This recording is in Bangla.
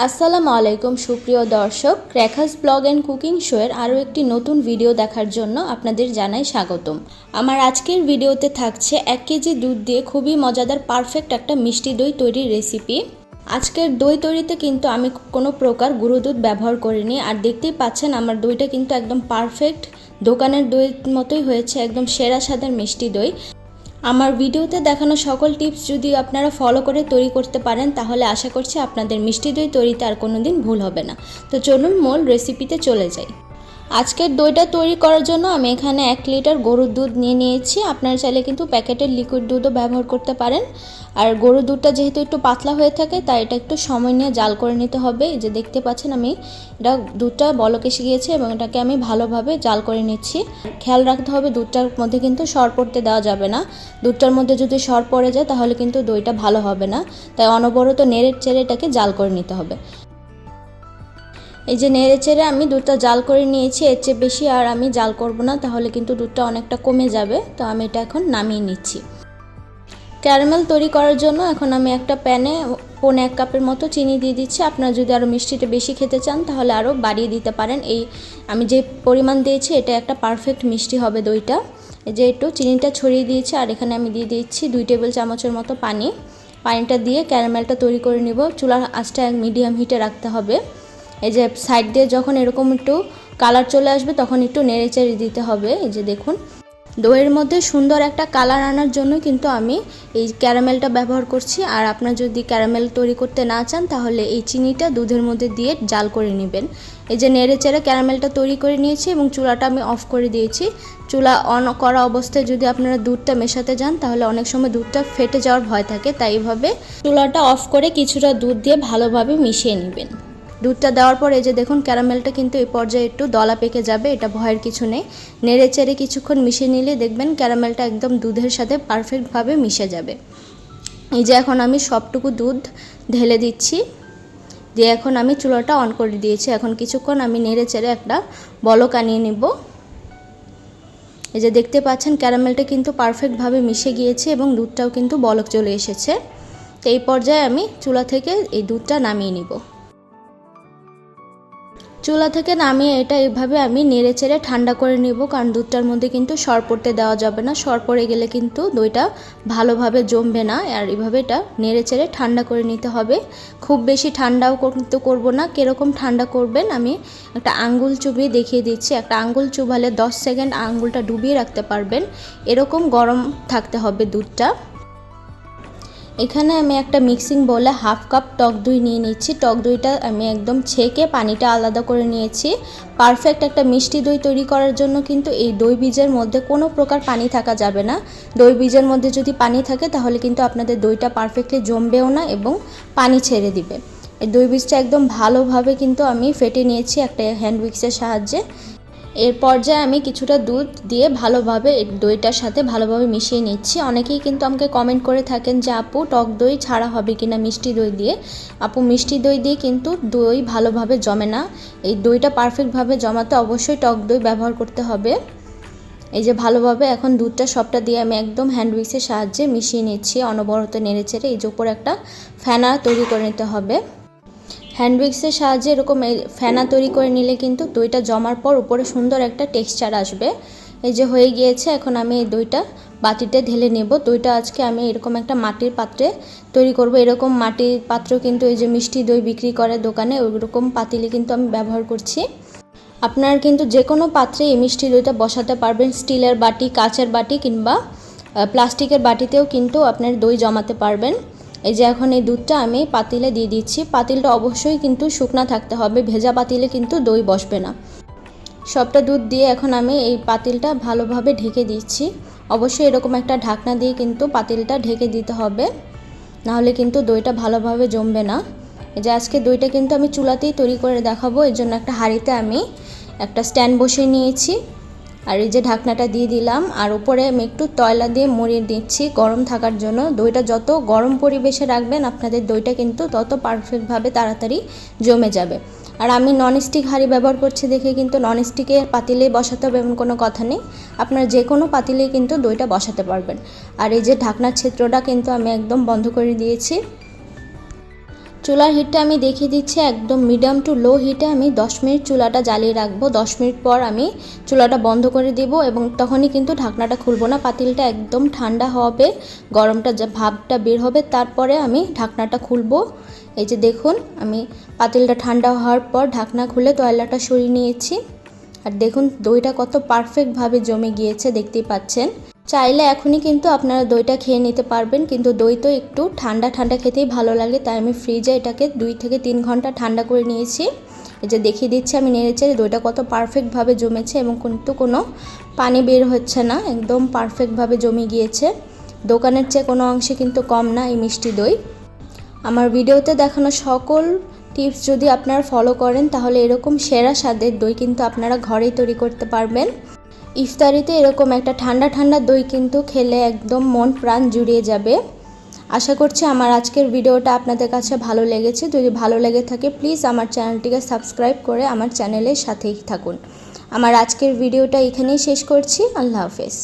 আসসালামু আলাইকুম সুপ্রিয় দর্শক, রেখাস ব্লগ অ্যান্ড কুকিং শোয়ের আরও একটি নতুন ভিডিও দেখার জন্য আপনাদের জানাই স্বাগতম। আমার আজকের ভিডিওতে থাকছে 1 কেজি দুধ দিয়ে খুবই মজাদার পারফেক্ট একটা মিষ্টি দই তৈরির রেসিপি। আজকের দই তৈরিতে কিন্তু আমি কোনো প্রকার গুঁড়ো দুধ ব্যবহার করিনি, আর দেখতেই পাচ্ছেন আমার দইটা কিন্তু একদম পারফেক্ট দোকানের দইয়ের মতোই হয়েছে, একদম সেরা স্বাদের মিষ্টি দই। আমার ভিডিওতে দেখানো সকল টিপস যদি আপনারা ফলো করে তৈরি করতে পারেন তাহলে আশা করছি আপনাদের মিষ্টি দই তৈরিতে আর কোনো দিন ভুল হবে না। তো চলুন মূল রেসিপিতে চলে যাই। আজকের দইটা তৈরি করার জন্য আমি এখানে 1 লিটার গরুর দুধ নিয়েছি। আপনারা চাইলে কিন্তু প্যাকেটের লিকুইড দুধও ব্যবহার করতে পারেন। আর গরুর দুধটা যেহেতু একটু পাতলা হয়ে থাকে তাই এটা একটু সময় নিয়ে জাল করে নিতে হবে। এই যে দেখতে পাচ্ছেন আমি এটা দুধটা বলক এসে গিয়েছে এবং এটাকে আমি ভালোভাবে জাল করে নিচ্ছি। খেয়াল রাখতে হবে দুধটার মধ্যে কিন্তু সর পড়তে দেওয়া যাবে না। দুধটার মধ্যে যদি সর পড়ে যায় তাহলে কিন্তু দইটা ভালো হবে না, তাই অনবরত নেড়ে চেড়ে এটাকে জাল করে নিতে হবে। এই যে নেড়ে চেড়ে আমি দুধটা জাল করে নিয়েছি, এর চেয়ে বেশি আর আমি জাল করব না, তাহলে কিন্তু দুধটা অনেকটা কমে যাবে। তো আমি এটা এখন নামিয়ে নিচ্ছি। ক্যারামেল তৈরি করার জন্য এখন আমি একটা প্যানে 1.25 কাপের মতো চিনি দিয়ে দিচ্ছি। আপনারা যদি আরও মিষ্টিটা বেশি খেতে চান তাহলে আরও বাড়িয়ে দিতে পারেন। এই আমি যে পরিমাণ দিয়েছি এটা একটা পারফেক্ট মিষ্টি হবে দইটা। এই যে একটু চিনিটা ছড়িয়ে দিয়েছি, আর এখানে আমি দিয়ে দিচ্ছি 2 টেবিল চামচের মতো পানিটা দিয়ে ক্যারামেলটা তৈরি করে নিব। চুলার আঁচটা মিডিয়াম হিটে রাখতে হবে। এই যে সাইড দিয়ে যখন এরকম একটু কালার চলে আসবে তখন একটু নেড়ে চেড়ে দিতে হবে। এই যে দেখুন দইয়ের মধ্যে সুন্দর একটা কালার আনার জন্য কিন্তু আমি এই ক্যারামেলটা ব্যবহার করছি। আর আপনারা যদি ক্যারামেল তৈরি করতে না চান তাহলে এই চিনিটা দুধের মধ্যে দিয়ে জাল করে নেবেন। এই যে নেড়ে চেড়ে ক্যারামেলটা তৈরি করে নিয়েছি এবং চুলাটা আমি অফ করে দিয়েছি। চুলা অন করা অবস্থায় যদি আপনারা দুধটা মেশাতে যান তাহলে অনেক সময় দুধটা ফেটে যাওয়ার ভয় থাকে, তাই এইভাবে চুলাটা অফ করে কিছুটা দুধ দিয়ে ভালোভাবে মিশিয়ে নেবেন। দুধটা দেওয়ার পর এই যে দেখুন ক্যারামেলটা কিন্তু এই পর্যায়ে একটু দলা পেকে যাবে, এটা ভয়ের কিছু নেই। নেড়ে চেড়ে কিছুক্ষণ মিশিয়ে নিলে দেখবেন ক্যারামেলটা একদম দুধের সাথে পারফেক্টভাবে মিশে যাবে। এই যে এখন আমি সবটুকু দুধ ঢেলে দিচ্ছি, দিয়ে এখন আমি চুলাটা অন করে দিয়েছি। এখন কিছুক্ষণ আমি নেড়ে চেড়ে একটা বলক আনিয়ে নেব। এই যে দেখতে পাচ্ছেন ক্যারামেলটা কিন্তু পারফেক্টভাবে মিশে গিয়েছে এবং দুধটাও কিন্তু বলক চলে এসেছে। তো এই পর্যায়ে আমি চুলা থেকে এই দুধটা নামিয়ে নিব। চুলা থেকে নামিয়ে এটা এইভাবে আমি নেড়ে চেড়ে ঠান্ডা করে নেব, কারণ দুধটার মধ্যে কিন্তু সর পড়তে দেওয়া যাবে না। সর পড়ে গেলে কিন্তু দইটা ভালোভাবে জমবে না। আর এইভাবে এটা নেড়ে চেড়ে ঠান্ডা করে নিতে হবে। খুব বেশি ঠান্ডাও কিন্তু করব না। কীরকম ঠান্ডা করবেন আমি একটা আঙ্গুল চুবিয়ে দেখিয়ে দিচ্ছি। একটা আঙ্গুল চুবালে 10 সেকেন্ড আঙ্গুলটা ডুবিয়ে রাখতে পারবেন, এরকম গরম থাকতে হবে দুধটা। এখানে আমি একটা মিক্সিং বলে 1/2 কাপ টক দই নিয়ে নিচ্ছি। টক দইটা আমি একদম ছেঁকে পানিটা আলাদা করে নিয়েছি। পারফেক্ট একটা মিষ্টি দই তৈরি করার জন্য কিন্তু এই দই বীজের মধ্যে কোনো প্রকার পানি থাকা যাবে না। দই বীজের মধ্যে যদি পানি থাকে তাহলে কিন্তু আপনাদের দইটা পারফেক্টলি জমবেও না এবং পানি ছেড়ে দিবে। এই দই বীজটা একদম ভালোভাবে কিন্তু আমি ফেটে নিয়েছি একটা হ্যান্ড উইক্সের সাহায্যে। এর পর্যায়ে আমি কিছুটা দুধ দিয়ে ভালোভাবে দইটার সাথে ভালোভাবে মিশিয়ে নিচ্ছি। অনেকেই কিন্তু আমাকে কমেন্ট করে থাকেন যে আপু টক দই ছাড়া হবে কিনা মিষ্টি দই দিয়ে। আপু মিষ্টি দই দিয়ে কিন্তু দই ভালোভাবে জমে না। এই দইটা পারফেক্টভাবে জমাতে অবশ্যই টক দই ব্যবহার করতে হবে। এই যে ভালোভাবে এখন দুধটা সবটা দিয়ে আমি একদম হ্যান্ড উইক্সের সাহায্যে মিশিয়ে নিচ্ছি, অনবরত নেড়ে চেড়ে। এই যে উপরে একটা ফেনা তৈরি করে নিতে হবে। হ্যান্ড উইক্সের সাহায্যে এরকম ফেনা তৈরি করে নিলে কিন্তু দইটা জমার পর উপরে সুন্দর একটা টেক্সচার আসবে। এই যে হয়ে গিয়েছে, এখন আমি এই দইটা বাটিতে ঢেলে নেব। দইটা আজকে আমি এরকম একটা মাটির পাত্রে তৈরি করব। এরকম মাটির পাত্র কিন্তু এই যে মিষ্টি দই বিক্রি করে দোকানে, ওইরকম পাতিলে কিন্তু আমি ব্যবহার করছি। আপনারা কিন্তু যে কোনো পাত্রে এই মিষ্টি দইটা বসাতে পারবেন। স্টিলের বাটি, কাচের বাটি কিংবা প্লাস্টিকের বাটিতেও কিন্তু আপনার দই জমাতে পারবেন। এই যে এখন এই দুধটা আমি পাতিলে দিয়ে দিচ্ছি। পাতিলটা অবশ্যই কিন্তু শুকনা থাকতে হবে, ভেজা পাতিলে কিন্তু দই বসবে না। সবটা দুধ দিয়ে এখন আমি এই পাতিলটা ভালোভাবে ঢেকে দিচ্ছি। অবশ্যই এরকম একটা ঢাকনা দিয়ে কিন্তু পাতিলটা ঢেকে দিতে হবে, নাহলে কিন্তু দইটা ভালোভাবে জমবে না। এই যে আজকে দইটা কিন্তু আমি চুলাতেই তৈরি করে দেখাবো, এর জন্য একটা হাঁড়িতে আমি একটা স্ট্যান্ড বসিয়ে নিয়েছি। আর এই যে ঢাকনাটা দিয়ে দিলাম, আর উপরে আমি একটু তয়লা দিয়ে মুড়িয়ে দিচ্ছি গরম থাকার জন্য। দইটা যত গরম পরিবেশে রাখবেন আপনাদের দইটা কিন্তু তত পারফেক্টভাবে তাড়াতাড়ি জমে যাবে। আর আমি ননস্টিক হাঁড়ি ব্যবহার করছি দেখে কিন্তু ননস্টিকের পাতিলে বসাতে হবে এমন কোনো কথা নেই। আপনার যে কোনো পাতিলেই কিন্তু দইটা বসাতে পারবেন। আর এই যে ঢাকনার ছিদ্রটা কিন্তু আমি একদম বন্ধ করে দিয়েছি। চুলার হিটটা আমি দেখিয়ে দিচ্ছি, একদম মিডিয়াম টু লো হিটে আমি 10 মিনিট চুলাটা জ্বালিয়ে রাখবো। 10 মিনিট পর আমি চুলাটা বন্ধ করে দিব এবং তখনই কিন্তু ঢাকনাটা খুলবো না। পাতিলটা একদম ঠান্ডা হবে, গরমটা যে ভাবটা বের হবে, তারপরে আমি ঢাকনাটা খুলবো। এই যে দেখুন, আমি পাতিলটা ঠান্ডা হওয়ার পর ঢাকনা খুলে তয়লাটা সরিয়ে নিয়েছি। আর দেখুন দইটা কত পারফেক্টভাবে জমে গিয়েছে, দেখতেই পাচ্ছেন। চাইলে এখনই কিন্তু আপনারা দইটা খেয়ে নিতে পারবেন, কিন্তু দই তো একটু ঠান্ডা ঠান্ডা খেতেই ভালো লাগে, তাই আমি ফ্রিজে এটাকে 2 থেকে 3 ঘন্টা ঠান্ডা করে নিয়েছি। এই যে দেখিয়ে দিচ্ছি আমি নেড়েচেড়ে, দইটা কত পারফেক্টভাবে জমেছে এবং কিন্তু কোনো পানি বের হচ্ছে না, একদম পারফেক্টভাবে জমে গিয়েছে। দোকানের চেয়ে কোনো অংশে কিন্তু কম না এই মিষ্টি দই। আমার ভিডিওতে দেখানো সকল টিপস যদি আপনারা ফলো করেন তাহলে এরকম সেরা স্বাদের দই কিন্তু আপনারা ঘরেই তৈরি করতে পারবেন। ইফতারিতে এরকম একটা ঠান্ডা ঠান্ডা দই কিন্তু খেলে একদম মন প্রাণ জুড়িয়ে যাবে। আশা করছি আমার আজকের ভিডিওটা আপনাদের কাছে ভালো লেগেছে। যদি ভালো লেগে থাকে প্লিজ আমার চ্যানেলটিকে সাবস্ক্রাইব করে আমার চ্যানেলের সাথেই থাকুন। আমার আজকের ভিডিওটা এখানেই শেষ করছি। আল্লাহ হাফেজ।